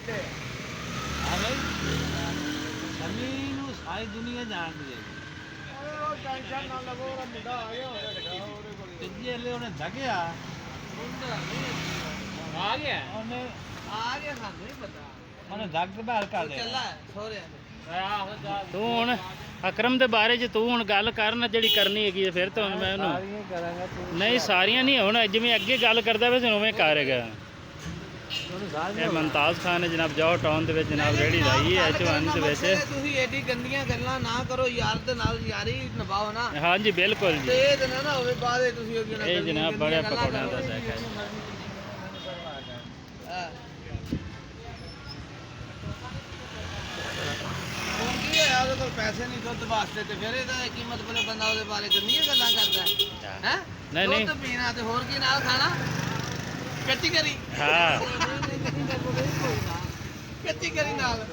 ਹਾਂ ਬਈ ਸ਼ਮੀ ਨੂੰ ਸਾਰੀ ਦੁਨੀਆ ਜਾਣਦੀ ਹੈ ਟੈਨਸ਼ਨ ਨਾ ਲਵੋ ਉਹ ਮੁੰਡਾ ਆ ਗਿਆ ਤੇ ਜੇ ਉਹਨੇ ਦਗਿਆ ਆ ਗਿਆ ਉਹਨੇ ਆ ਗਿਆ ਸਾਨੂੰ ਨਹੀਂ ਪਤਾ ਉਹਨੇ ਦਗ ਤੇ ਬਾਹਰ ਕਰ ਲਿਆ ਚੱਲਾ ਸੋਹਰਿਆ ਆਹੋ ਜਾ ਤੂੰ ਹੁਣ ਅਕਰਮ ਦੇ ਬਾਰੇ 'ਚ ਤੂੰ ਹੁਣ ਗੱਲ ਕਰ ਨਾ ਜਿਹੜੀ ਕਰਨੀ ਹੈਗੀ ਫਿਰ ਤਾਂ ਹੁਣ ਮੈਂ ਉਹਨੂੰ ਸਾਰੀਆਂ ਕਰਾਂਗਾ ਤੂੰ ਨਹੀਂ ਸਾਰੀਆਂ ਨਹੀਂ ਹੁਣ ਜਿਵੇਂ ਅੱਗੇ ਗੱਲ ਕਰਦਾ ਵੈਸੇ ਉਵੇਂ ਕਰੇਗਾ ਉਹਨੂੰ ਸਾਰੀਆਂ ਇਹ ਮੁਮਤਾਜ਼ ਖਾਨ ਹੈ ਜਨਾਬ ਜਾਓ ਟਾਊਨ ਦੇ ਵਿੱਚ ਜਨਾਬ ਰੇੜੀ ਲਾਈ ਹੈ ਐਚ1 ਦੇ ਵਿੱਚ ਤੁਸੀਂ ਐਡੀ ਗੰਦੀਆਂ ਗੱਲਾਂ ਨਾ ਕਰੋ ਯਾਰ ਦੇ ਨਾਲ ਯਾਰੀ ਨਿਭਾਓ ਨਾ ਹਾਂਜੀ ਬਿਲਕੁਲ ਤੇ ਜੀ ਇਹ ਤਾਂ ਨਾ ਹੋਵੇ ਬਾਅਦ ਵਿੱਚ ਤੁਸੀਂ ਅੱਗੇ ਨਾ ਇਹ ਜਨਾਬ ਬੜੇ ਪਕੌੜਿਆਂ ਦਾ ਸੈਕ ਹੈ ਹੁਣ ਕੀ ਹੋਇਆ ਉਹਦੇ ਕੋਲ ਪੈਸੇ ਨਹੀਂ ਦੁੱਧ ਵਾਸਤੇ ਤੇ ਫਿਰ ਇਹਦਾ ਕੀ ਮਤਲਬ ਹੈ ਬੰਦਾ ਉਹਦੇ ਬਾਰੇ ਗੰਦੀਆਂ ਗੱਲਾਂ ਕਰਦਾ ਹੈ ਨਹੀਂ ਨਹੀਂ ਦੁੱਧ ਪੀਣਾ ਤੇ ਹੋਰ ਕੀ ਨਾਲ ਖਾਣਾ ਕੱਚੀ ਕਰੀ ਹਾਂ ਕੱਚੀ ਕਰੀ ਨਾਲ